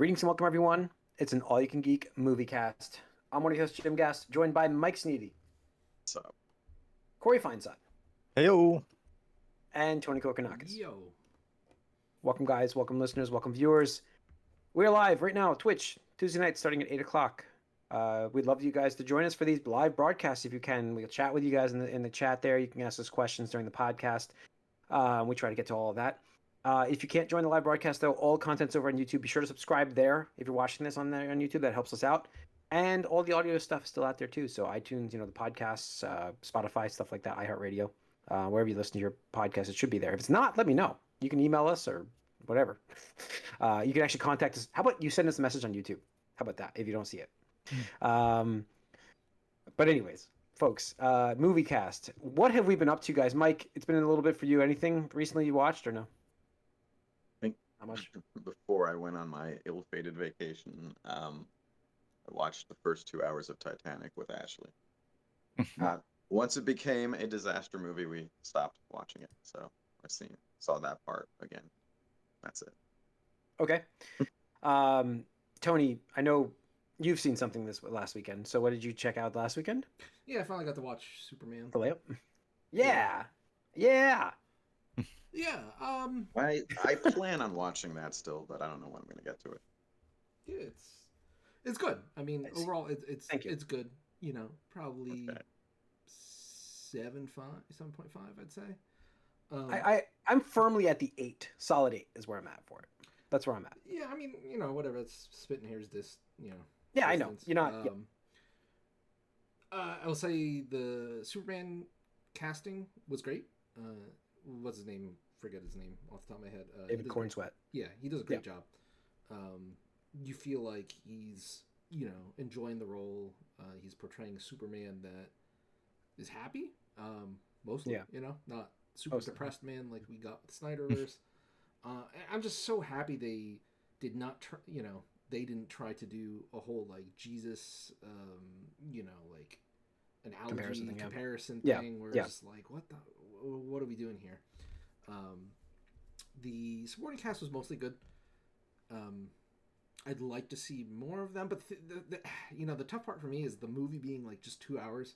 Greetings and welcome, everyone. It's an all-you-can-geek movie cast. I'm one of your hosts, Jim Gass, joined by Mike Sneedy, So, Corey Feinsod, Heyo. and Tony Kokonakis. Yo. Welcome, guys. Welcome, listeners. Welcome, viewers. We're live right now, Twitch, Tuesday night, starting at 8 o'clock. We'd love you guys to join us for these live broadcasts if you can. We'll chat with you guys in the chat there. You can ask us questions during the podcast. We try to get to all of that. If you can't join the live broadcast, though, all content's over on YouTube. Be sure to subscribe there if you're watching this on YouTube. That helps us out. And all the audio stuff is still out there, too. So iTunes, the podcasts, Spotify, stuff like that, iHeartRadio, wherever you listen to your podcast, it should be there. If it's not, let me know. You can email us or whatever. You can actually contact us. How about you send us a message on YouTube? How about that if you don't see it? But anyways, folks, Moviecast. What have we been up to, guys? Mike, it's been a little bit for you. Anything recently you watched or no? I think How much? before I went on my ill-fated vacation, I watched the first 2 hours of Titanic with Ashley. Once it became a disaster movie, we stopped watching it. So I saw that part again. That's it. Okay. Tony, I know you've seen something this last weekend. So what did you check out last weekend? Yeah, I finally got to watch Superman. The layup? Yeah. Yeah. Yeah, I plan on watching that still, but I don't know when I'm going to get to it. yeah, it's good. I mean, Nice. overall, it's Thank you. it's good. Probably Okay. 7.5, I'd say. I'm firmly at the 8. Solid 8 is where I'm at for it. That's where I'm at. Yeah, I mean, whatever. It's spitting hairs. Yeah, I know. distance. You're not. I will say the Superman casting was great. What's his name? Forget his name off the top of my head. David Cornsweet. Yeah, he does a great job. You feel like he's, enjoying the role. He's portraying a Superman that is happy, mostly, Yeah. not super Mostly. depressed man like we got with Snyderverse. I'm just so happy they did not try, they didn't try to do a whole, like, Jesus, like an allergy comparison thing where it's just like, what are we doing here? The supporting cast was mostly good. I'd like to see more of them, but the tough part for me is the movie being like just 2 hours.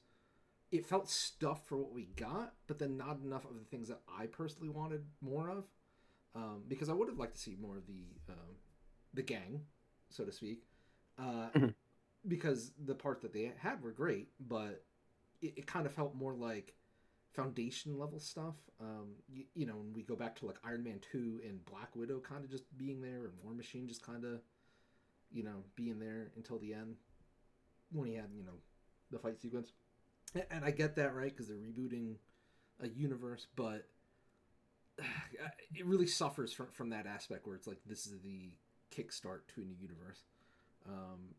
It felt stuffed for what we got, but then not enough of the things that I personally wanted more of. Because I would have liked to see more of the gang, so to speak. Because the parts that they had were great, but it kind of felt more like foundation level stuff. When we go back to like Iron Man 2 and Black Widow kind of just being there, and War Machine just kind of, being there until the end when he had, the fight sequence. And I get that, right? Because they're rebooting a universe, but it really suffers from that aspect where it's like, this is the kickstart to a new universe.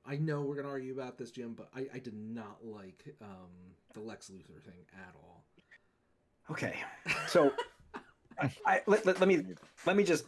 I know we're going to argue about this, Jim, but I did not like the Lex Luthor thing at all. Okay, so let me just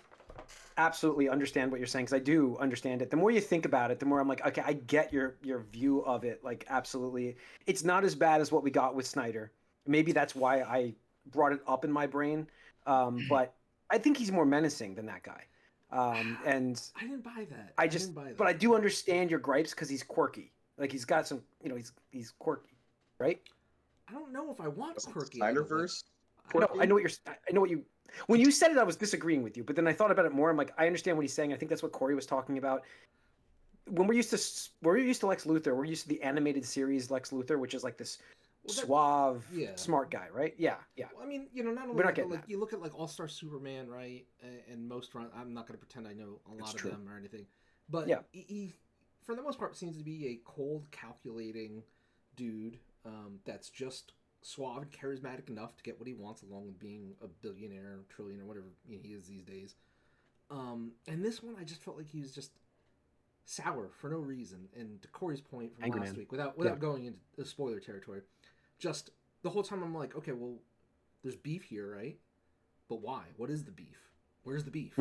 absolutely understand what you're saying, because I do understand it. The more you think about it, the more I'm like, okay, I get your view of it. Like, absolutely, it's not as bad as what we got with Snyder. Maybe that's why I brought it up in my brain. But I think he's more menacing than that guy. And I didn't buy that. didn't buy that. But I do understand your gripes because he's quirky. Like, he's got some, he's quirky, right? I don't know if I want quirky. Snyderverse? No, I know what you. When you said it, I was disagreeing with you, but then I thought about it more. I'm like, I understand what he's saying. I think that's what Corey was talking about. When we're used to Lex Luthor, we're used to the animated series Lex Luthor, which is like this suave, smart guy, right? Yeah. Well, I mean, not only that, but like you look at like All-Star Superman, right? And most run, I'm not going to pretend I know a lot of them or anything, but he, for the most part, seems to be a cold, calculating dude that's just suave and charismatic enough to get what he wants, along with being a billionaire, trillionaire, whatever he is these days. And this one, I just felt like he was just sour for no reason. And to Corey's point from last week, without going into the spoiler territory, just the whole time I'm like, okay, well, there's beef here, right? But why? What is the beef? Where's the beef?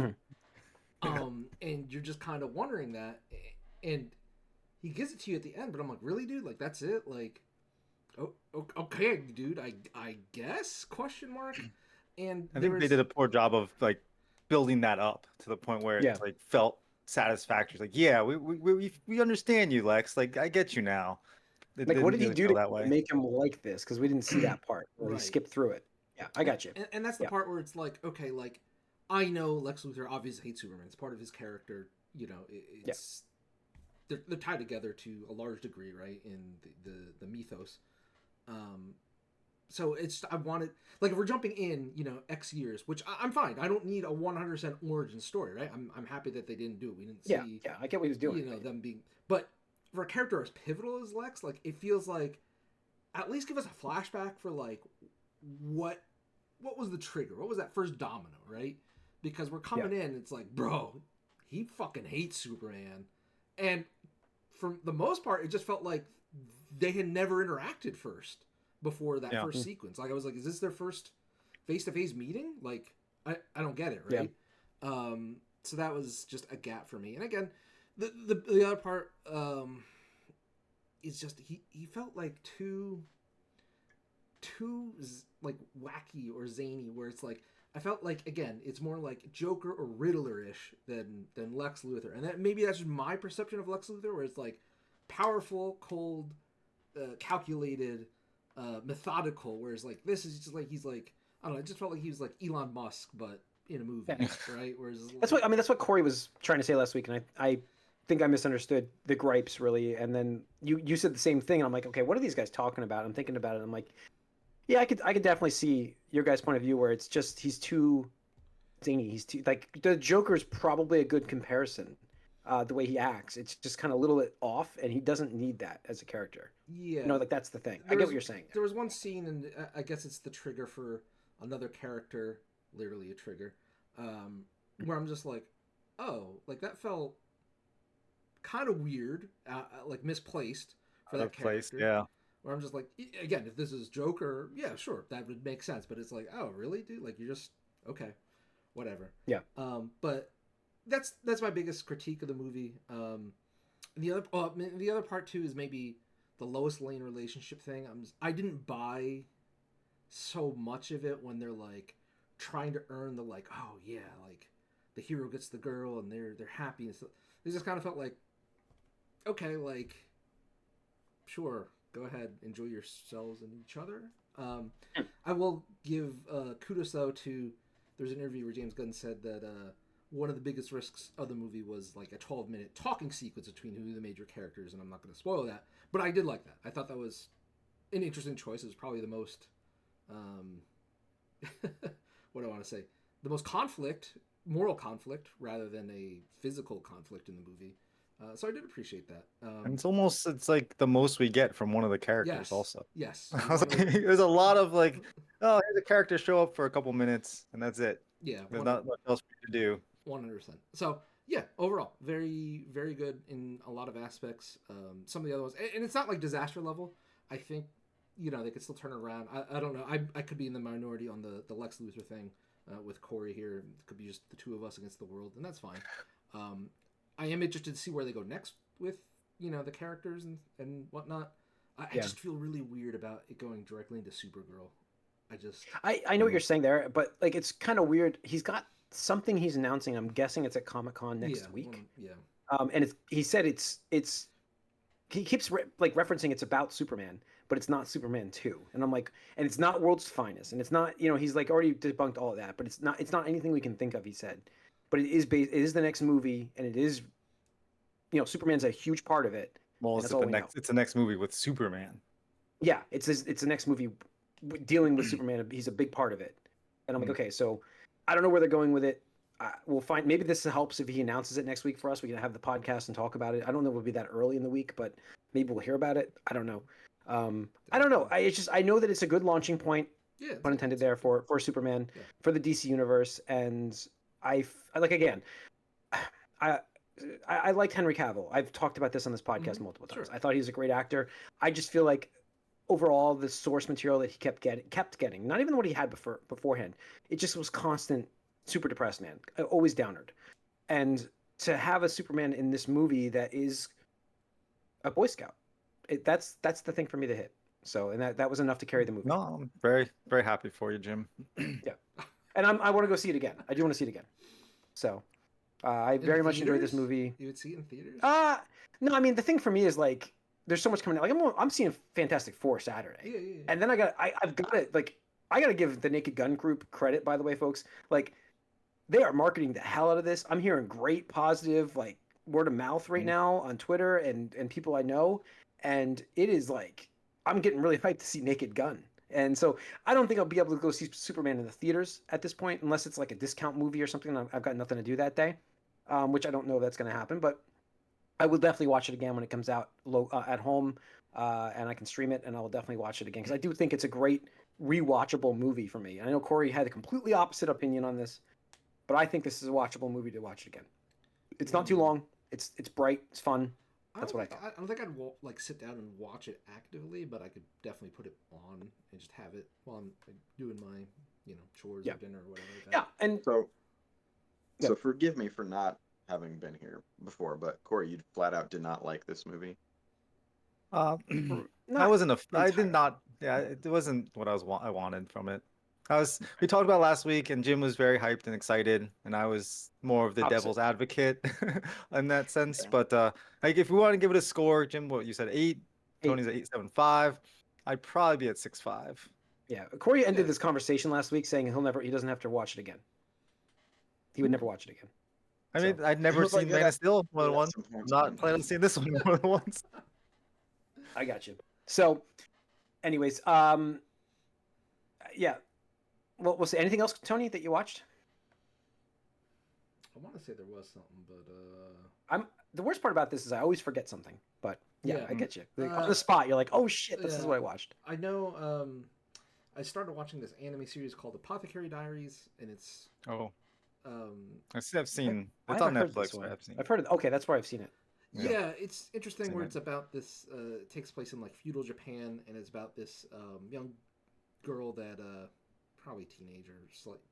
And you're just kind of wondering that, and he gives it to you at the end, but I'm like, really, dude? Like, that's it? Like, oh, okay, dude, I guess? Question mark. And I think they did a poor job of like building that up to the point where it like felt satisfactory. Like, yeah, we understand you, Lex. Like, I get you now. It Like, what didn't did he really do feel to that way. make him like this? Because we didn't see that part. Or Right. He skipped through it. Yeah, I got you. And that's the part where it's like, okay, like, I know Lex Luthor obviously hates Superman. It's part of his character. You know, it's they're tied together to a large degree, right? In the mythos. So it's I wanted like if we're jumping in, you know, X years, which I'm fine. I don't need a 100% origin story, right? I'm happy that they didn't do it. We didn't see. Yeah, I get what he was doing. You know, them being, but for a character as pivotal as Lex, like it feels like at least give us a flashback for like what was the trigger? What was that first domino, right? Because we're coming in, it's like, bro, he fucking hates Superman, and for the most part, it just felt like they had never interacted first before that first sequence. Like I was like, is this their first face-to-face meeting? Like I don't get it, right? So that was just a gap for me. And again, the other part is just he felt like too like wacky or zany, where it's like I felt like again it's more like Joker or Riddler-ish than Lex Luthor, and that maybe that's just my perception of Lex Luthor, where it's like powerful, cold, calculated, methodical, whereas like this is just like he's like I don't know, it just felt like he was like Elon Musk but in a movie, right? Whereas that's what Corey was trying to say last week, and I think I misunderstood the gripes really, and then you said the same thing, and I'm like, okay, what are these guys talking about? I'm thinking about it, and I'm like, yeah, I could definitely see your guys' point of view where it's just he's too zany. He's too like the Joker's probably a good comparison. The way he acts, it's just kind of a little bit off, and he doesn't need that as a character. Yeah, you know, like that's the thing. I get what you're saying. There was one scene, and I guess it's the trigger for another character, literally a trigger, where I'm just like, oh, like that felt kind of weird, like misplaced for that character. Yeah. Where I'm just like, again, if this is Joker, yeah, sure, that would make sense. But it's like, oh, really, dude? Like, you're just okay, whatever. Yeah. But that's my biggest critique of the movie. The other part too is maybe the Lois Lane relationship thing. I didn't buy so much of it when they're like trying to earn the like, oh yeah, like the hero gets the girl and they're happy and stuff. It just kind of felt like, okay, like sure, go ahead, enjoy yourselves and each other. I will give kudos though to there's an interview where James Gunn said that one of the biggest risks of the movie was like a 12-minute talking sequence between who the major characters, and I'm not going to spoil that, but I did like that. I thought that was an interesting choice. It was probably the most what do I want to say? The most moral conflict rather than a physical conflict in the movie. So I did appreciate that. And it's like the most we get from one of the characters also. Yes. There's a lot of like, oh, here's a character show up for a couple minutes and that's it. Yeah. There's not much else for you to do. 100%. So yeah, overall, very, very good in a lot of aspects. Some of the other ones, and it's not like disaster level. I think, you know, they could still turn it around. I don't know. I could be in the minority on the Lex Luthor thing with Corey here. It could be just the two of us against the world, and that's fine. I am interested to see where they go next with, you know, the characters and whatnot. I just feel really weird about it going directly into Supergirl. I know what you're saying there, but like it's kind of weird. He's got something he's announcing. I'm guessing it's at Comic-Con next week. And he said he keeps referencing it's about Superman, but it's not Superman 2. And I'm like, and it's not World's Finest, and it's not, you know, he's like already debunked all of that, but it's not anything we can think of, he said. But it is the next movie, and it is, you know, Superman's a huge part of it. Well, it's the next movie with Superman. Yeah, it's the next movie dealing with Superman. He's a big part of it. And I'm like, okay, so I don't know where they're going with it. We'll find. Maybe this helps if he announces it next week for us. We can have the podcast and talk about it. I don't know if it'll be that early in the week, but maybe we'll hear about it. I don't know. I don't know. I know that it's a good launching point, pun intended there, for Superman, for the DC universe. And I liked Henry Cavill. I've talked about this on this podcast multiple times. I thought he was a great actor. I just feel like overall the source material that he kept getting, not even what he had beforehand, it just was constant, super depressed man, always downward. And to have a Superman in this movie that is a Boy Scout, that's the thing for me to hit. So, and that was enough to carry the movie. No, I'm very, very happy for you, Jim. Yeah. And I want to go see it again. I do want to see it again. So, I very much enjoyed this movie. You would see it in theaters? No, I mean the thing for me is like there's so much coming out. Like I'm seeing Fantastic Four Saturday, Yeah. and then I've got to like I got to give the Naked Gun group credit, by the way, folks. Like they are marketing the hell out of this. I'm hearing great positive like word of mouth right now on Twitter and people I know, and it is like I'm getting really hyped to see Naked Gun. And so I don't think I'll be able to go see Superman in the theaters at this point, unless it's like a discount movie or something. I've got nothing to do that day, which I don't know if that's going to happen. But I will definitely watch it again when it comes out at home, and I can stream it, and I will definitely watch it again because I do think it's a great rewatchable movie for me. And I know Corey had a completely opposite opinion on this, but I think this is a watchable movie to watch it again. It's not too long. It's bright. It's fun. That's what I thought. I don't think I'd like sit down and watch it actively, but I could definitely put it on and just have it while I'm like, doing my chores or dinner or whatever. Like that. Yeah, and so forgive me for not having been here before, but Corey, you flat out did not like this movie. I did not. Yeah, it wasn't what I wanted from it. We talked about last week, and Jim was very hyped and excited, and I was more of the devil's advocate in that sense. Okay. But like, if we want to give it a score, Jim, what you said, 8. Tony's at 8.75. I'd probably be at 6.5. Yeah, Corey ended this conversation last week saying he doesn't have to watch it again. He would never watch it again. I mean, I'd never seen Man of Steel more than once. I'm not planning on seeing this one more than once. I got you. So, anyways, yeah. Well, we'll see. Anything else, Tony, that you watched? I want to say there was something, but the worst part about this is I always forget something. But yeah. I get you. Like, on the spot, you're like, "Oh shit, this is what I watched." I know. I started watching this anime series called Apothecary Diaries, and it's I've seen. It's on Netflix. I've heard it. Okay, that's where I've seen it. Yeah, it's interesting where it's about this. It takes place in like feudal Japan, and it's about this young girl that probably teenager,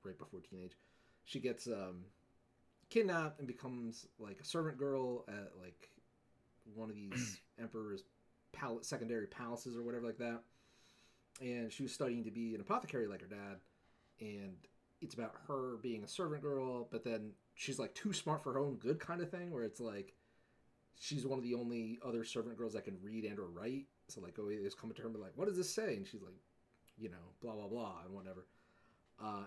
right before teenage. She gets kidnapped and becomes like a servant girl at like one of these emperor's secondary palaces or whatever like that. And she was studying to be an apothecary like her dad, and it's about her being a servant girl, but then she's like too smart for her own good kind of thing, where it's like she's one of the only other servant girls that can read and or write. So like, they just come to her and be like, "What does this say?" And she's like, blah blah blah and whatever.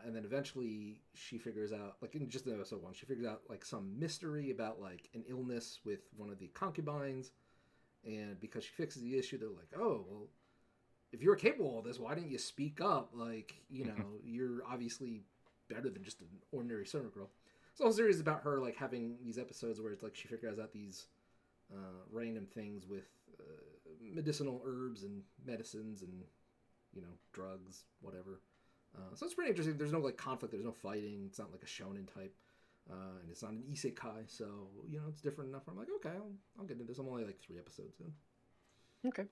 And then eventually she figures out, like in just in episode 1, she figures out like some mystery about like an illness with one of the concubines, and because she fixes the issue, they're like, "Oh well, if you're capable of this, why didn't you speak up? Like, you're obviously better than just an ordinary servant girl." So the whole series is about her like having these episodes where it's like she figures out these random things with medicinal herbs and medicines and drugs, whatever. So it's pretty interesting. There's no like conflict. There's no fighting. It's not like a shonen type, and it's not an isekai. So it's different enough. Where I'm like, okay, I'll get into this. I'm only like 3 episodes in. Okay,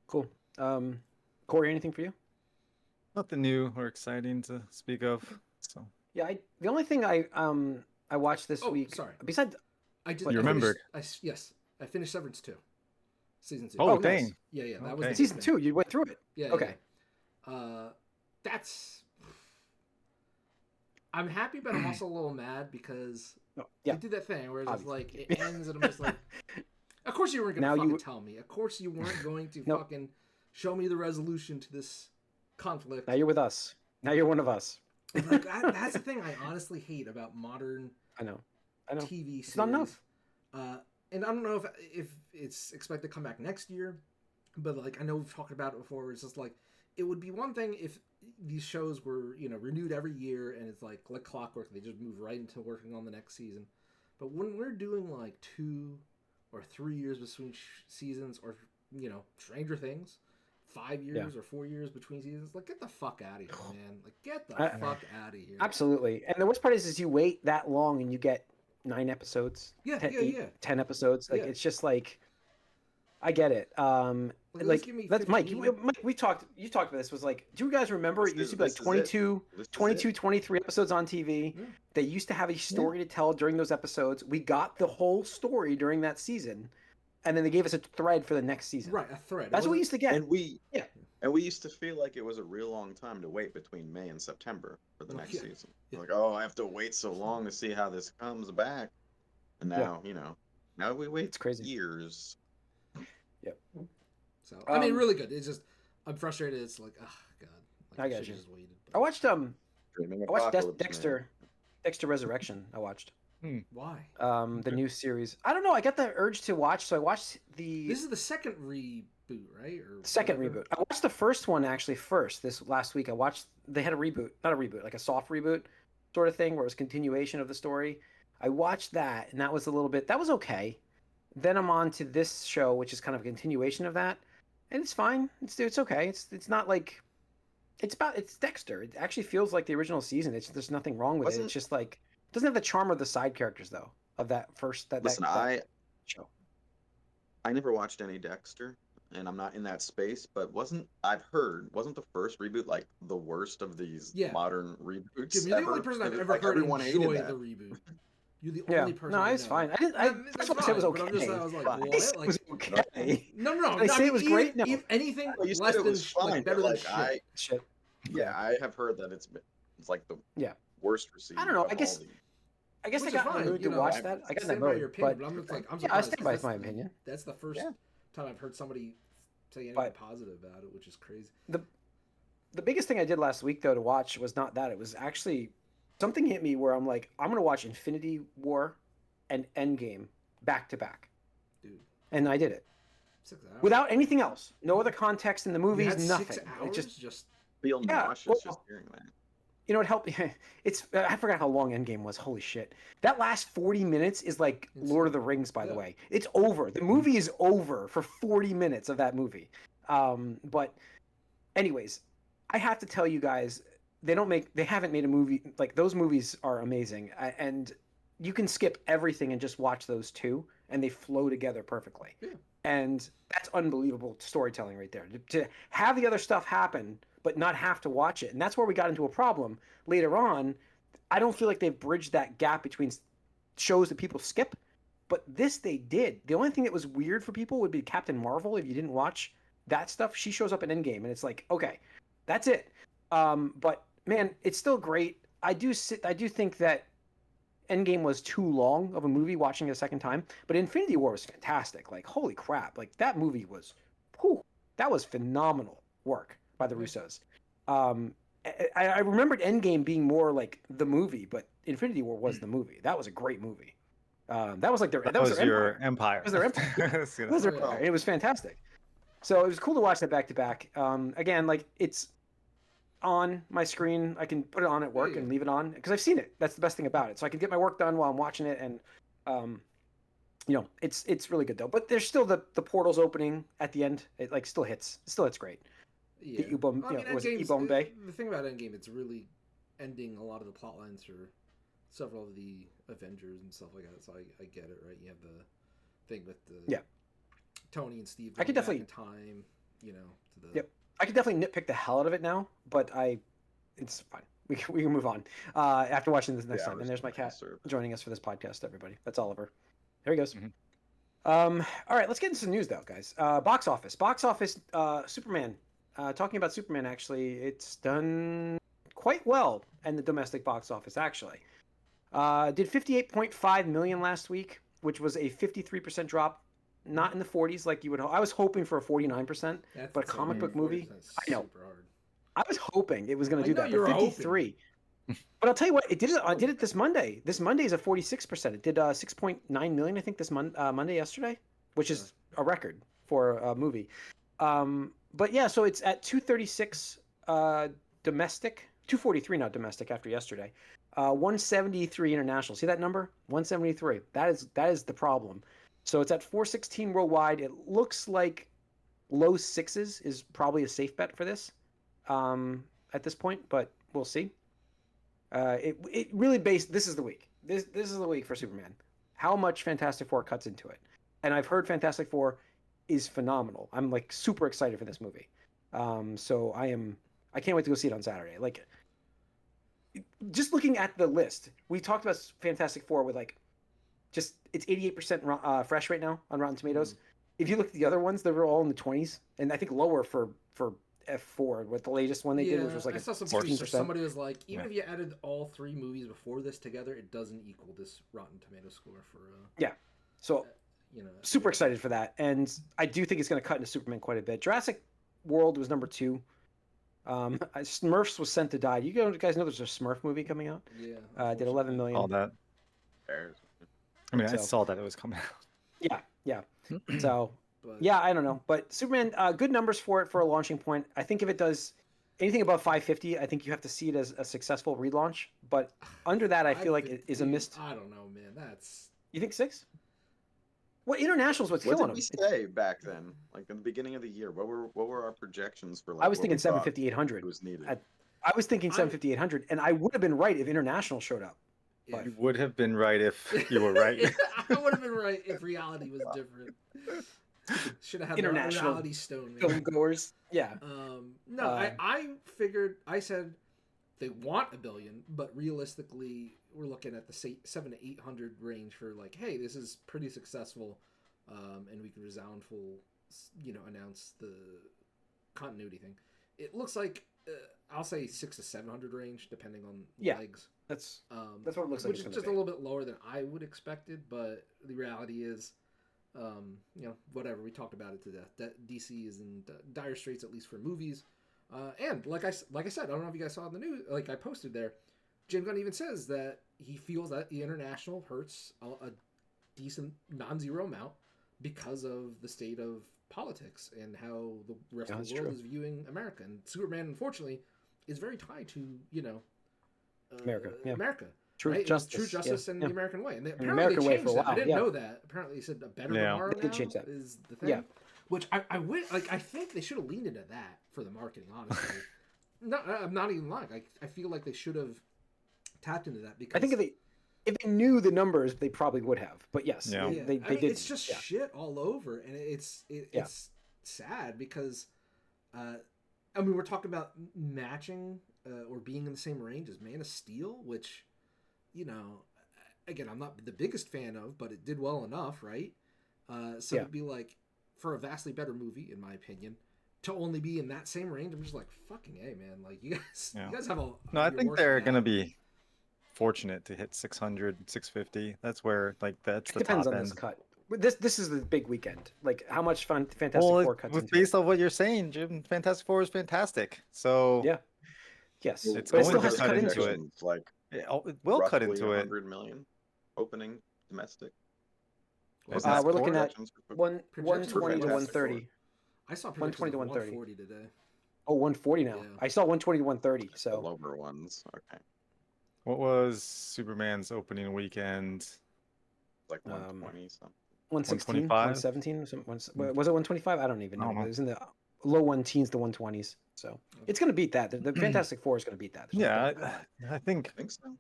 cool. Corey, anything for you? Nothing new or exciting to speak of. So yeah, the only thing I watched this week. Sorry. Besides, you remembered? Yes, I finished Severance 2, season 2. Oh, dang! Nice. Yeah, that was season 2. You went through it. Yeah. Okay. Yeah. I'm happy, but I'm also a little mad because they did that thing where it's like it ends, and I'm just like, of course you weren't going to tell me. Of course you weren't going to fucking show me the resolution to this conflict. Now you're with us. Now you're one of us. Like, that's the thing I honestly hate about modern TV series. It's not enough. And I don't know if it's expected to come back next year, but like I know we've talked about it before. It's just like it would be one thing if these shows were renewed every year and it's like clockwork. They just move right into working on the next season. But when we're doing like 2 or 3 years between seasons, or Stranger Things, 5 years or 4 years between seasons, like get the fuck out of here, man! Like get the fuck out of here. Absolutely. And the worst part is you wait that long and you get 9 episodes. 10 episodes. Like it's just like, I get it. Like that's Mike. You talked about this. Was like, do you guys remember it used to be like 22, 23 episodes on TV? Yeah. They used to have a story to tell during those episodes. We got the whole story during that season, and then they gave us a thread for the next season. Right, a thread. That's what we used to get. And And we used to feel like it was a real long time to wait between May and September for the next season. Yeah. Like, oh, I have to wait so long to see how this comes back. And now, now we wait It's crazy. years. Yep. So I mean, really good. It's just I'm frustrated. It's like, oh god, like, I got you. just waited. But... I watched Dexter. Man. Dexter Resurrection. I watched. Why? The new series. I don't know. I got the urge to watch, so I watched the. This is the second reboot, right? Or second reboot. I watched the first one actually first. This last week, I watched. They had a reboot, not a reboot, like a soft reboot, sort of thing, where it was continuation of the story. I watched that, and that was a little bit. That was okay. Then I'm on to this show, which is kind of a continuation of that, and it's fine. It's okay. It's not like. It's Dexter. It actually feels like the original season. There's nothing wrong with it. It's just like. Doesn't have the charm of the side characters though of that first that show. I never watched any Dexter, and I'm not in that space. But wasn't the first reboot like the worst of these modern reboots? Jim, you're the only person I've ever heard enjoy the reboot. You're the only person. No, it's fine. That's what I said was okay. I was like, what? It was okay. No. Did I say it was great? No. Anything less than fine, better than shit. Yeah, I have heard that it's like the worst received. I don't know. I guess I got in the mood to watch that. I got in that mode, but I'm just like, I stand by my opinion. That's the first time I've heard somebody say anything positive about it, which is crazy. The biggest thing I did last week though to watch was not that. It was actually something hit me where I'm like, I'm gonna watch Infinity War and Endgame back to back, dude. And I did it 6 hours without anything else, no other context in the movies, you had nothing. 6 hours? It just feel nauseous just hearing that. You know, it helped. I forgot how long Endgame was. Holy shit! That last 40 minutes is like Lord of the Rings. By the way, it's over. The movie is over for 40 minutes of that movie. But, anyways, I have to tell you guys, they haven't made a movie like those. Movies are amazing, and you can skip everything and just watch those two, and they flow together perfectly. Yeah. And that's unbelievable storytelling right there. To have the other stuff happen, but not have to watch it. And that's where we got into a problem later on. I don't feel like they've bridged that gap between shows that people skip, but this they did. The only thing that was weird for people would be Captain Marvel. If you didn't watch that stuff, she shows up in Endgame, and it's like, okay, that's it. But man, it's still great. I do think that Endgame was too long of a movie watching it a second time, but Infinity War was fantastic. Like, holy crap. Like, that movie was, that was phenomenal work by the Russos. I remembered Endgame being more like the movie, but Infinity War was the movie. That was a great movie. That was like their your empire. That was their empire. It was fantastic. So it was cool to watch that back to back. Again, like it's on my screen. I can put it on at work and leave it on because I've seen it. That's the best thing about it. So I can get my work done while I'm watching it, and it's really good though. But there's still the portals opening at the end. It like still hits. It still hits great. Yeah. The Bay? The thing about Endgame, it's really ending a lot of the plot lines for several of the Avengers and stuff like that. So I get it, right? You have the thing with the Tony and Steve. I could definitely back in time, to the. Yep, I could definitely nitpick the hell out of it now, but it's fine. We can move on after watching this next time. And there's my cat joining us for this podcast. Everybody, that's Oliver. There he goes. Mm-hmm. All right, let's get into some news though, guys. Box office. Superman. Talking about Superman, actually, it's done quite well in the domestic box office, actually. Did 58.5 million last week, which was a 53% drop, not in the 40s like you would hope. I was hoping for a 49%, but a comic book movie, I know. I was hoping it was going to do that, but 53. But I'll tell you what, it did it. I did it this Monday. This Monday is a 46%. It did 6.9 million, I think, this Monday yesterday, which is a record for a movie. But yeah, so it's at 236 domestic, 243 not domestic after yesterday, 173 international. See that number? 173. That is the problem. So it's at 416 worldwide. It looks like low sixes is probably a safe bet for this at this point, but we'll see. It really this is the week. This is the week for Superman. How much Fantastic Four cuts into it, and I've heard Fantastic Four is phenomenal. I'm like super excited for this movie. So I can't wait to go see it on Saturday. Like just looking at the list, we talked about Fantastic Four with like just it's 88% fresh right now on Rotten Tomatoes. If you look at the other ones, they were all in the 20s, and I think lower for F4, what the latest one they did, which was like I saw some 16%. Somebody was like, even if you added all 3 movies before this together, it doesn't equal this Rotten Tomato score for. Yeah, so super excited for that, and I do think it's going to cut into Superman quite a bit. Jurassic World was number 2. Smurfs was sent to die. You guys know there's a Smurf movie coming out? Yeah. Did 11 million. All that. I mean, I saw that it was coming out. Yeah. So, yeah, I don't know. But Superman, good numbers for it for a launching point. I think if it does anything above 550, I think you have to see it as a successful relaunch. But under that, I feel like it is a missed. I don't know, man. That's. You think 6? Well, international's what's killing them. What did we say back then? Like in the beginning of the year, what were our projections for? Like, I was thinking 750, 800. Was needed. I was thinking 750, 800, and I would have been right if international showed up. But... You would have been right if you were right. I would have been right if reality was different. Should have had international reality stone. Film goers. Yeah. No, I figured. I said they want $1 billion, but realistically, we're looking at the 700 to 800 range for like, hey, this is pretty successful, and we can resoundful, announce the continuity thing. It looks like I'll say 600 to 700 range, depending on legs. That's what it looks like. Which is just a little bit lower than I would expected, but the reality is, whatever, we talked about it to death. That DC is in dire straits, at least for movies. And like I said, I don't know if you guys saw in the news, like I posted there, Jim Gunn even says that he feels that the international hurts a decent non-zero amount because of the state of politics and how the rest of the world is viewing America. And Superman, unfortunately, is very tied to, America. True justice and the American way. And they, apparently they changed that. I didn't know that. Apparently they said a better tomorrow they did change that. Is the thing. Yeah. Which I wish, like, I think they should have leaned into that for the marketing, honestly. No, I'm not even lying. I feel like they should have tapped into that, because I think if they knew the numbers, they probably would have. But yes, they did. It's just shit all over, and it's sad because, we're talking about matching or being in the same range as Man of Steel, which, again, I'm not the biggest fan of, but it did well enough, right? So it'd be like, for a vastly better movie, in my opinion, to only be in that same range, I'm just like, fucking A, man. Like, you guys have a... No, I think they're going to be fortunate to hit 600, 650. That's where, like, that's the depends top on end. This cut. This is the big weekend. Like, how much Fantastic Four cuts into based on what you're saying, Jim, Fantastic Four is fantastic. So... Yeah. Yes. It's going to cut into it. Like, it will cut into it. 100 million opening domestic. We're looking at 120 to 130. I saw 120 to 130 today. Oh, 140 now. Yeah. I saw 120 to 130. So the lower ones. Okay. What was Superman's opening weekend? Like 120 something. 116, 117, was it 125? I don't even know. It was in the low 1-teens to 120s. So it's going to beat that. The Fantastic Four is going to beat that. I think so.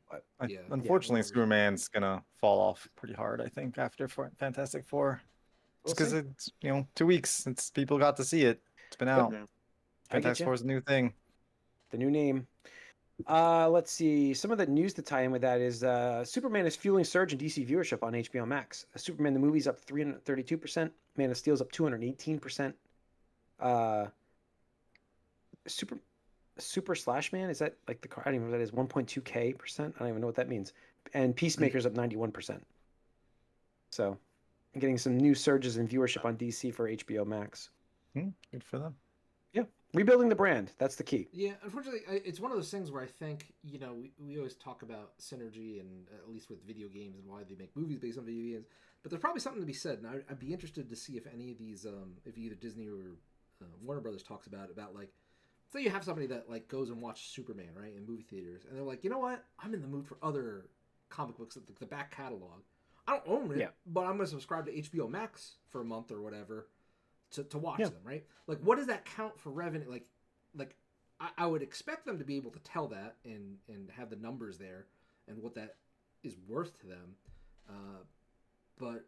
Unfortunately, Superman's going to fall off pretty hard, I think, after Fantastic Four. Just because it's 2 weeks since people got to see it. It's been out. Fantastic Four is a new thing. The new name. Let's see. Some of the news to tie in with that is Superman is fueling surge in DC viewership on HBO Max. Superman the movie's up 332%. Man of Steel's up 218%. Super Slash Man, is that like the car? I don't even know what that is. 1.2K%. I don't even know what that means. And Peacemaker's up 91%. So, I'm getting some new surges in viewership on DC for HBO Max. Good for them. Yeah, rebuilding the brand. That's the key. Yeah, unfortunately, it's one of those things where I think we always talk about synergy, and at least with video games and why they make movies based on video games. But there's probably something to be said, and I'd be interested to see if any of these, if either Disney or Warner Brothers talks about like, say you have somebody that like goes and watches Superman, right, in movie theaters, and they're like, you know what, I'm in the mood for other comic books, the back catalog. I don't own it, but I'm gonna subscribe to HBO Max for a month or whatever to watch them, right? Like, what does that count for revenue? Like I would expect them to be able to tell that and have the numbers there and what that is worth to them, but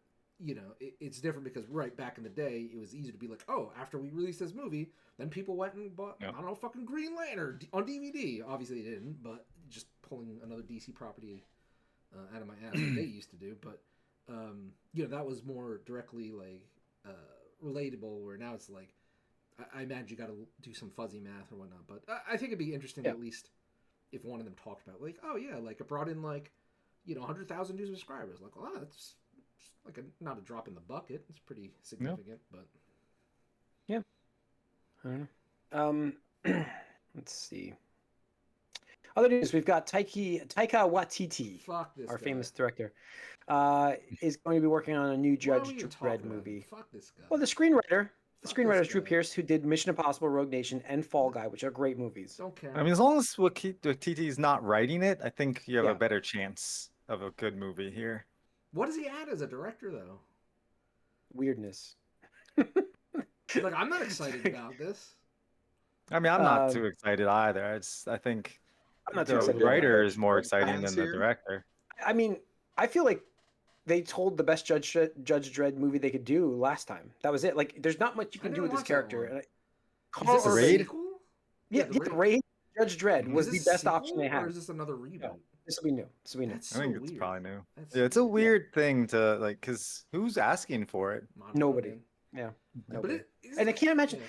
it's different because right back in the day, it was easy to be like, oh, after we released this movie, then people went and bought, I don't know, fucking Green Lantern on DVD. Obviously they didn't, but just pulling another DC property out of my ass like they used to do. But, that was more directly like relatable, where now it's like, I imagine you got to do some fuzzy math or whatnot, but I think it'd be interesting at least if one of them talked about like, oh yeah, like it brought in like, 100,000 new subscribers. Like, well, that's like not a drop in the bucket. It's pretty significant, but yeah, I don't know. Let's see. Other news: we've got Taika Waititi, our famous director, is going to be working on a new Judge Dredd movie. Fuck this guy. Well, the screenwriter is Drew Pearce, who did Mission Impossible: Rogue Nation and Fall Guy, which are great movies. Don't care. I mean, as long as Waititi is not writing it, I think you have a better chance of a good movie here. What does he add as a director, though? Weirdness. Like, I'm not excited about this. I mean, I'm not too excited either. I think the writer is more exciting than the director. I mean, I feel like they told the best Judge Dredd movie they could do last time. That was it. Like, there's not much you can do with this character. Karl Urban. Yeah, the Raid Judge Dredd was the best option they had. Or is this another reboot? No, this will be new. That's I think so it's weird. probably new. Yeah, it's a weird thing to like, because who's asking for it? Nobody. Yeah. Nobody. And I can't imagine.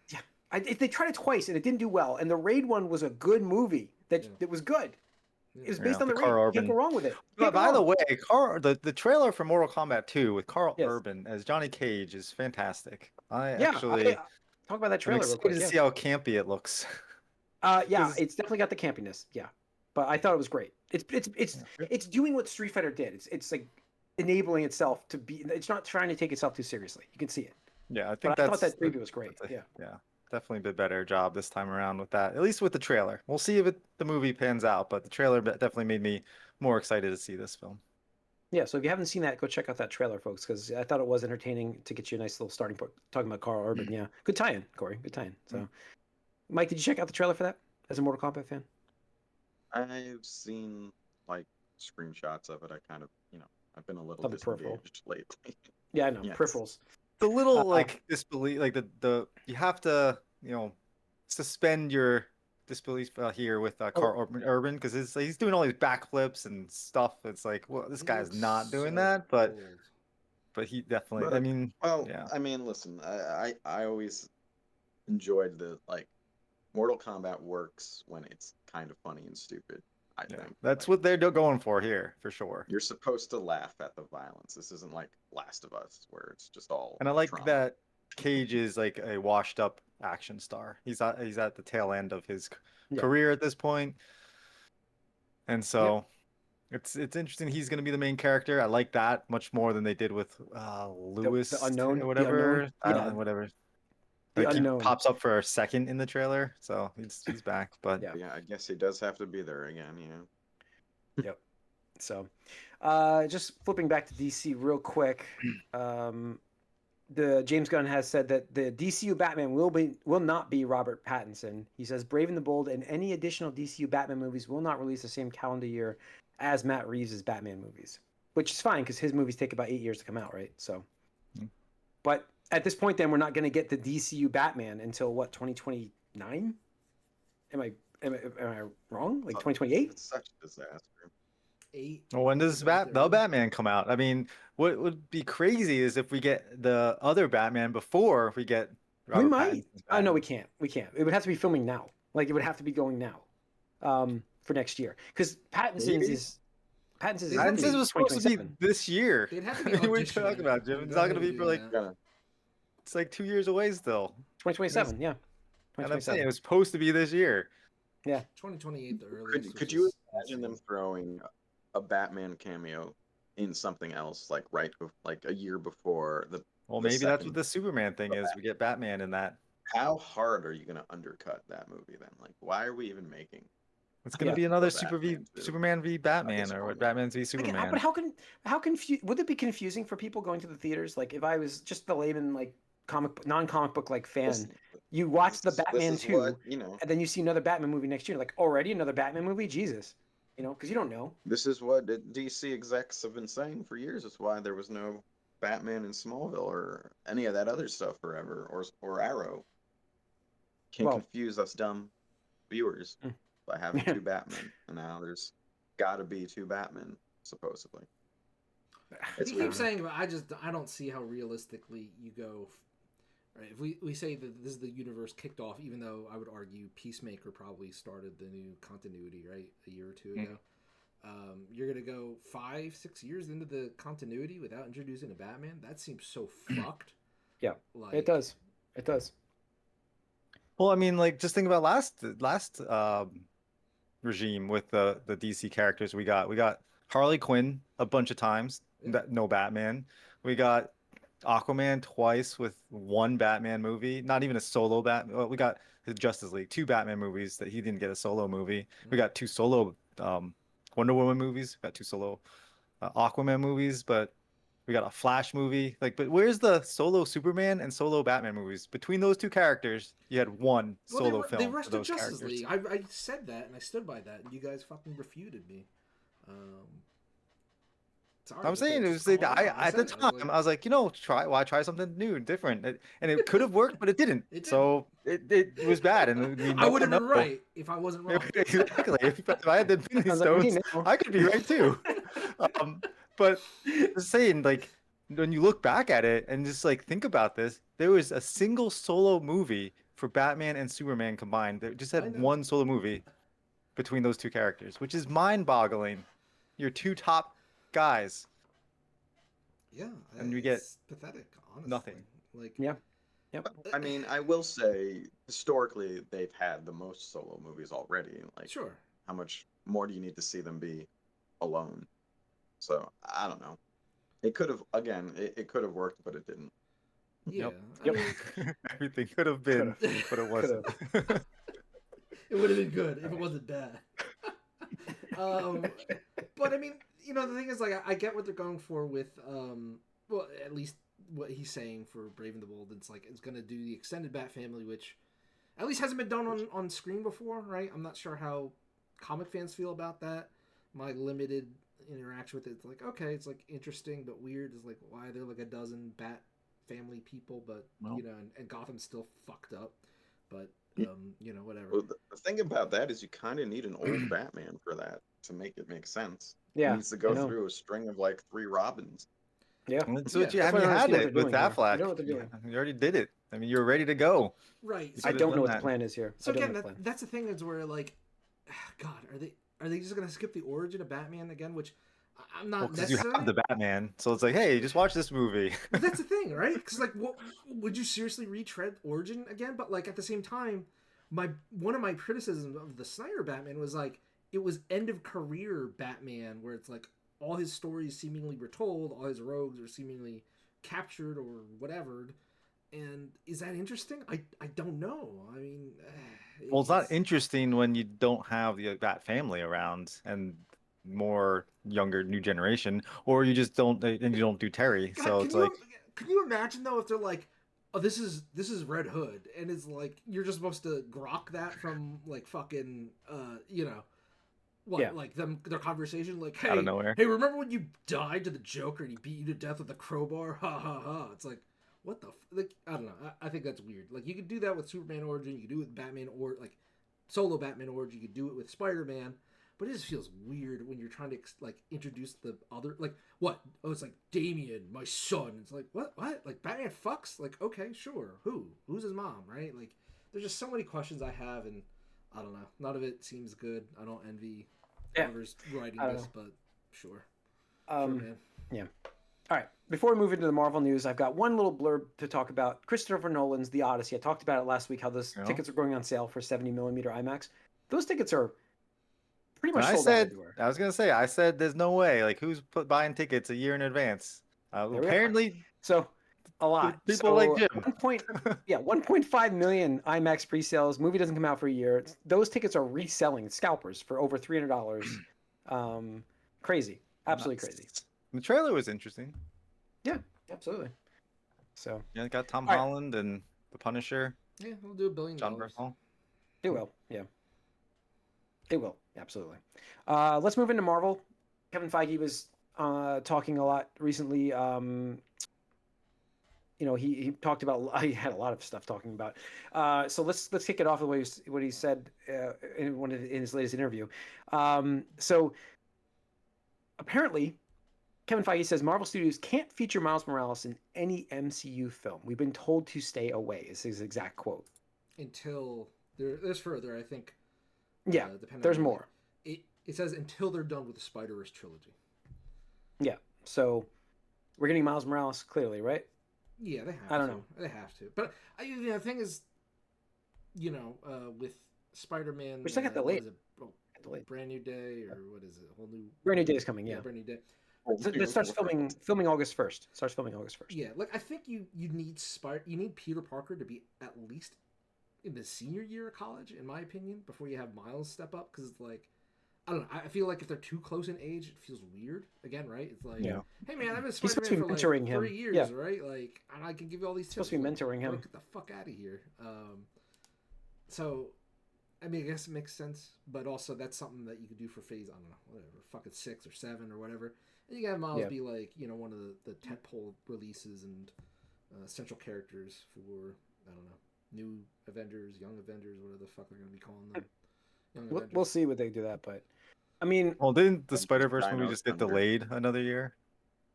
Yeah. They tried it twice and it didn't do well. And the Raid one was a good movie that was good. It was based on the Raid. You can't go wrong with it. But by the way, the trailer for Mortal Kombat 2 with Karl Urban as Johnny Cage is fantastic. Actually talk about that trailer. I'm excited to see how campy it looks. Yeah, it's definitely got the campiness. Yeah, but I thought it was great. It's doing what Street Fighter did. It's like enabling itself to be. It's not trying to take itself too seriously. You can see it. Yeah, I thought that preview was great. Yeah, definitely did a better job this time around with that. At least with the trailer. We'll see if the movie pans out, but the trailer definitely made me more excited to see this film. Yeah, so if you haven't seen that, go check out that trailer, folks, because I thought it was entertaining to get you a nice little starting point. Talking about Karl Urban, yeah, good tie-in, Corey, good tie-in. So, Mike, did you check out the trailer for that as a Mortal Kombat fan? I've seen like screenshots of it. I kind of, I've been a little disengaged lately. Yeah, I know. Yes. Peripherals. The little like disbelief, like the you have to suspend your disbelief here with Karl Urban because he's doing all these backflips and stuff. It's like, well, this guy's not doing that, but he definitely. I mean, I mean, listen, I always enjoyed the Mortal Kombat works when it's kind of funny and stupid. I think that's what they're going for here, for sure. You're supposed to laugh at the violence. This isn't like Last of Us, where it's just all. And I like trauma. that Cage is like a washed-up action star. He's at the tail end of his career at this point, and so it's interesting. He's going to be the main character. I like that much more than they did with Lewis, the unknown, or whatever. Whatever. Like he pops up for a second in the trailer, so he's back. But yeah, I guess he does have to be there again. Yep. So, just flipping back to DC real quick. The James Gunn has said that the DCU Batman will not be Robert Pattinson. He says Brave and the Bold and any additional DCU Batman movies will not release the same calendar year as Matt Reeves' Batman movies, which is fine because his movies take about 8 years to come out, right? So, but at this point, then we're not going to get the DCU Batman until what, 2029? Am I wrong? Like 2028? It's such a disaster. Well, when does the Batman come out? I mean, what would be crazy is if we get the other Batman before we get. Robert We might. Oh no, we can't. We can't. It would have to be filming now. Like it would have to be going now, for next year. Because Pattinson's was supposed to be this year. They'd have to what are you talking about, Jim? It's not going to be for like. It's like 2 years away still. 2027, yeah. And I'm saying it was supposed to be this year. Yeah. 2028, the earliest. Could you imagine them throwing a Batman cameo in something else, like a year before the? Well, maybe that's what the Superman thing is. We get Batman in that. How hard are you going to undercut that movie then? Like, why are we even making? It's going to be another Superman v Batman, or what? Batman v Superman. But would it be confusing for people going to the theaters? Like, if I was just the layman, like non-comic book like fan, you watch the Batman 2, and then you see another Batman movie next year. Like, already another Batman movie? Jesus. Because you don't know. This is what DC execs have been saying for years. It's why there was no Batman in Smallville or any of that other stuff forever, or Arrow. Can't confuse us dumb viewers by having two Batmen, and now there's got to be two Batmen supposedly. You keep saying, but I don't see how realistically you go. Right. If we say that this is the universe kicked off, even though I would argue Peacemaker probably started the new continuity, right, a year or two ago. You're gonna go 5-6 years into the continuity without introducing a Batman. That seems so fucked. Yeah, like, it does. It does. Well, I mean, like, just think about last regime with the DC characters. We got Harley Quinn a bunch of times. Yeah. No Batman. We got Aquaman twice with one Batman movie. Not even a solo Batman. Well, we got his Justice League, 2 Batman movies that he didn't get a solo movie. We got 2 solo Wonder Woman movies. We got 2 solo Aquaman movies, but we got a Flash movie. Like, but where's the solo Superman and solo Batman movies? Between those 2 characters, you had one solo film. They rushed to Justice League. I said that and I stood by that, and you guys fucking refuted me. Sorry, I'm saying it was at the time I was like, why try something new and different, and it could have worked, but it didn't. So it was bad, and I would have been right if I wasn't wrong. Exactly. If I had the Infinity Stones, I could be right too. But just saying, like, when you look back at it and just like think about this, there was a single solo movie for Batman and Superman combined. They just had one solo movie between those 2 characters, which is mind-boggling. Your 2 top guys. Yeah, and you get pathetic. Honestly, nothing. Like, yeah, yep. I mean, I will say historically they've had the most solo movies already. Like, sure. How much more do you need to see them be alone? So I don't know. It could have it could have worked, but it didn't. Yeah. Yep. Everything could have been, but it wasn't. It would have been good if it wasn't bad. But I mean, the thing is, like, I get what they're going for with, well, at least what he's saying for Brave and the Bold. It's like, it's going to do the extended Bat family, which at least hasn't been done on screen before, right? I'm not sure how comic fans feel about that. My limited interaction with it, it's like, okay, it's like interesting but weird. It's like, why are there like a dozen Bat family people, but and Gotham's still fucked up, but whatever. Well, the thing about that is you kind of need an old Batman for that to make it make sense. Yeah, he needs to go through a string of like 3 Robins. Yeah, so you had it with Affleck. You already did it. I mean, you're ready to go. Right. I don't know what the plan is here. So again, that's the thing is where, like, God, are they just gonna skip the origin of Batman again? Which I'm not necessarily. You have the Batman, so it's like, hey, just watch this movie. But that's the thing, right? Because like, what would you seriously retread origin again? But like at the same time, one of my criticisms of the Snyder Batman was like it was end of career Batman, where it's like all his stories seemingly were told, all his rogues are seemingly captured or whatever. And is that interesting? I don't know. I mean, well, it's not interesting when you don't have the Bat family around and more younger new generation, or you just don't, and you don't do Terry. God, so it's like, can you imagine though if they're like, oh, this is Red Hood, and it's like you're just supposed to grok that from like fucking like their conversation, like, hey, out of nowhere. Hey, remember when you died to the Joker and he beat you to death with a crowbar? Ha ha ha! It's like, what the like? I don't know. I think that's weird. Like, you could do that with Superman origin. You could do it with Batman or like solo Batman origin. You could do it with Spider-Man. But it just feels weird when you're trying to like introduce the other, like, what? Oh, it's like Damian, my son. It's like, what? Like, Batman fucks? Like, okay, sure. Who's his mom, right? Like, there's just so many questions I have, and I don't know. None of it seems good. I don't envy whoever's writing this, but sure. Sure, man. Yeah. All right. Before we move into the Marvel news, I've got one little blurb to talk about. Christopher Nolan's The Odyssey. I talked about it last week, how those tickets are going on sale for 70mm IMAX. Those tickets are pretty much sold out everywhere. I was gonna say, I said there's no way. Like, who's buying tickets a year in advance? Apparently, so a lot. People like Jim. 1.5 million IMAX pre-sales. Movie doesn't come out for a year. Those tickets are reselling scalpers for over $300. Crazy, absolutely crazy. The trailer was interesting. Yeah, absolutely. So it got Tom Holland and the Punisher. Yeah, we'll do $1 billion. John Bernthal. It will. Yeah. It will, absolutely. Let's move into Marvel. Kevin Feige was talking a lot recently. He talked about. He had a lot of stuff talking about. So let's kick it off with what he said in his latest interview. So apparently, Kevin Feige says Marvel Studios can't feature Miles Morales in any MCU film. We've been told to stay away. Is his exact quote. Until there's further, I think. Yeah, there's more. It says until they're done with the Spider-Verse trilogy. Yeah, so we're getting Miles Morales clearly, right? Yeah, they have to. I don't know. They have to. But the thing is, with Spider-Man... We still got delayed. Brand New Day, or what is it? A whole new... Brand New Day is coming, yeah. Brand New Day. It starts filming August 1st. Starts filming August 1st. Yeah, like, I think you need Peter Parker to be at least in the senior year of college, in my opinion, before you have Miles step up, because it's like... I don't know. I feel like if they're too close in age, it feels weird. Again, right? It's like, hey man, I've been Spider-Man for like 3 years, right? Like, and I can give you all these tips. Supposed to be mentoring him. Get the fuck out of here. So, I mean, I guess it makes sense, but also that's something that you could do for phase, I don't know, whatever, fucking 6 or 7 or whatever. And you can have Miles be like, one of the tentpole releases and central characters for, I don't know, new Avengers, young Avengers, whatever the fuck they're going to be calling them. We'll see what they do that, but I mean, well, didn't the Spider-Verse movie just get delayed another year?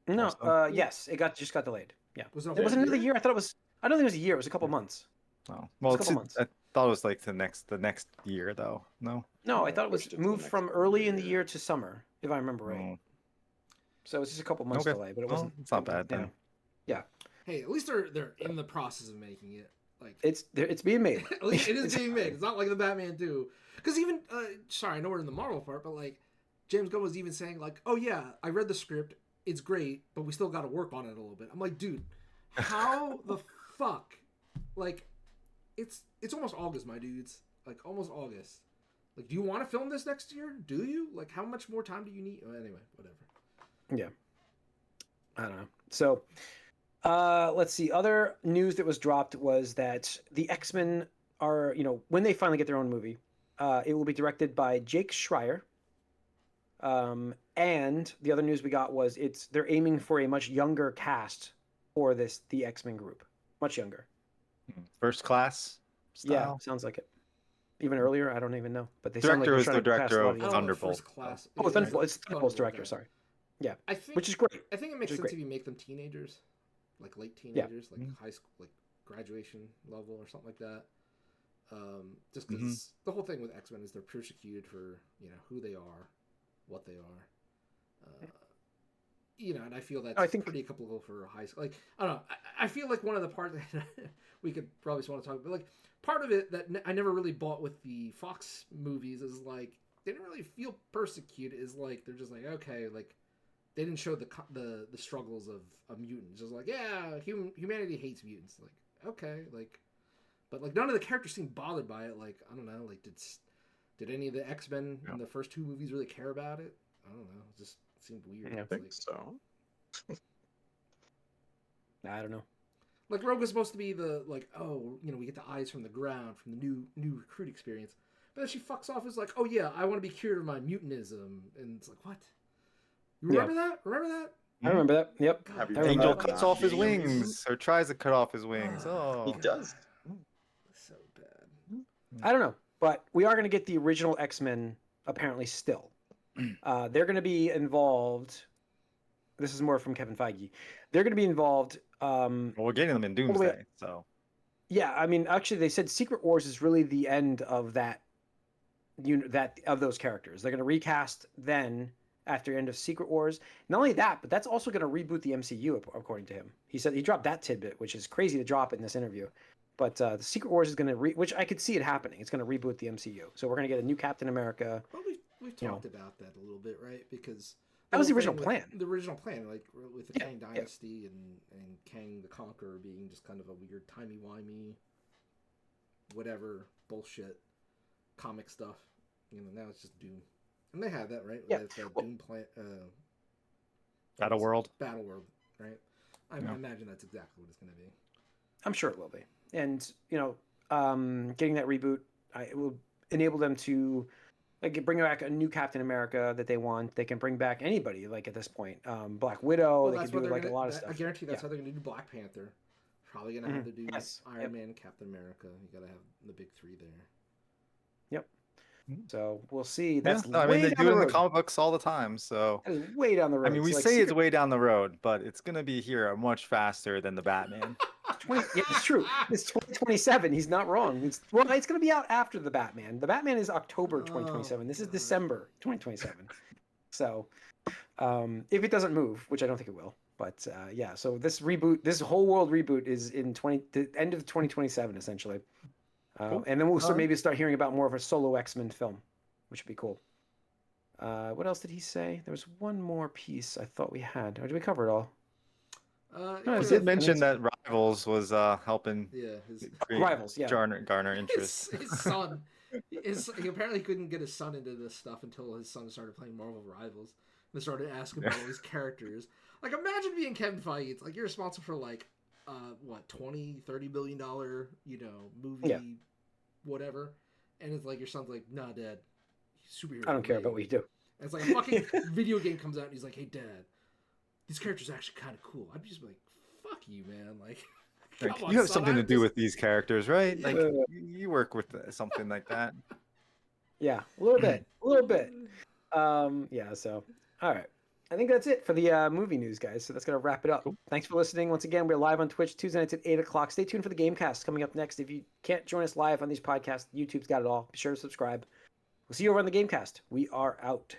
No, yes, it just got delayed. Yeah, it wasn't another year. I don't think it was a year. It was a couple months. Oh, well, months. I thought it was like the next year though. No, I thought it was moved from early in the year to summer, if I remember right. Oh. So it's just a couple months delay, but it wasn't. It's not bad then. Yeah. Hey, at least they're in the process of making it. Like it's being made. At least it is being made. It's not like the Batman 2. Because even, sorry, I know we're in the Marvel part, but like, James Gunn was even saying like, oh yeah, I read the script, it's great, but we still got to work on it a little bit. I'm like, dude, how the fuck? Like, it's almost August, my dudes. Like, almost August. Like, do you want to film this next year? Do you? Like, how much more time do you need? Oh, anyway, whatever. Yeah. I don't know. So, let's see. Other news that was dropped was that the X-Men are, when they finally get their own movie, it will be directed by Jake Schreier. And the other news we got was they're aiming for a much younger cast for the X-Men group. Much younger. First class style? Yeah, sounds like it. Even earlier, I don't even know. But they director is the director of Thunderbolt. Oh, it's Thunderbolt's director, sorry. Yeah, which is great. I think it makes sense if you make them teenagers, like late teenagers, like high school, like graduation level or something like that. Just because the whole thing with X-Men is they're persecuted for who they are, what they are, and I feel that's pretty applicable for high school. Like I don't know, I feel like one of the parts that we could probably want to talk about, like part of it that I never really bought with the Fox movies is like they didn't really feel persecuted. Is like they're just like okay, like they didn't show the struggles of mutants. Just like humanity hates mutants. Like okay, like. But like none of the characters seemed bothered by it. Like I don't know. Like did any of the X-Men in the first 2 movies really care about it? I don't know. It just seemed weird. I think so. I don't know. Like Rogue was supposed to be the like we get the eyes from the ground from the new recruit experience, but then she fucks off as like oh yeah I want to be cured of my mutantism and it's like what? You remember that? Remember that? I remember that. Yep. Angel cuts off his wings or tries to cut off his wings. Oh, he does. So bad. I don't know, but we are going to get the original X-Men apparently still. They're going to be involved. This is more from Kevin Feige. They're going to be involved. Well, we're getting them in Doomsday, so. Yeah, I mean, actually, they said Secret Wars is really the end of that of those characters. They're going to recast then after the end of Secret Wars. Not only that, but that's also going to reboot the MCU, according to him. He said he dropped that tidbit, which is crazy to drop in this interview. But the Secret Wars is going to which I could see it happening. It's going to reboot the MCU. So we're going to get a new Captain America. Well, we've talked about that a little bit, right? Because that was the original plan. The original plan, like with the Kang Dynasty and Kang the Conqueror being just kind of a weird timey-wimey, whatever bullshit comic stuff. Now it's just Doom, and they have that, right? Yeah. It's Doom plan. Battleworld, right? I imagine that's exactly what it's going to be. I'm sure it will be. And, getting that reboot, it will enable them to bring back a new Captain America that they want. They can bring back anybody, like, at this point. Black Widow, they can do, a lot of stuff. I guarantee that's how they're going to do Black Panther. Probably going to have to do Iron Man, Captain America. You got to have the big 3 there. Yep. So we'll see. That's I mean, way they down do it the in the road. comic books all the time. So That is way down the road. I mean, we So, say it's way down the road, but it's gonna be here much faster than the Batman. 20, yeah, it's true. It's 2027. He's not wrong. It's going to be out after the Batman. The Batman is October 2027. This is December 2027. So, if it doesn't move, which I don't think it will, but yeah. So this whole world reboot is in the end of 2027, essentially. Cool. And then we'll maybe start hearing about more of a solo X-Men film, which would be cool. What else did he say? There was one more piece I thought we had. Or did we cover it all? No, he did mention that Rivals was helping. Yeah, Rivals. Yeah, garner interest. His son. He apparently couldn't get his son into this stuff until his son started playing Marvel Rivals. They started asking about all these characters. Like, imagine being Kevin Feige. It's like you're responsible for like, $20-30 billion, movie, whatever. And it's like your son's like, nah, Dad, superhero. I don't care about what you do. And it's like a fucking video game comes out and he's like, hey, Dad, these characters are actually kind of cool. I'd just be like, fuck you, man. Like, you have something to do with these characters, right? Like, you work with something like that. Yeah, a little bit. Yeah, so, all right. I think that's it for the movie news, guys. So that's going to wrap it up. Cool. Thanks for listening. Once again, we're live on Twitch Tuesday nights at 8 o'clock. Stay tuned for the Gamecast coming up next. If you can't join us live on these podcasts, YouTube's got it all. Be sure to subscribe. We'll see you over on the Gamecast. We are out.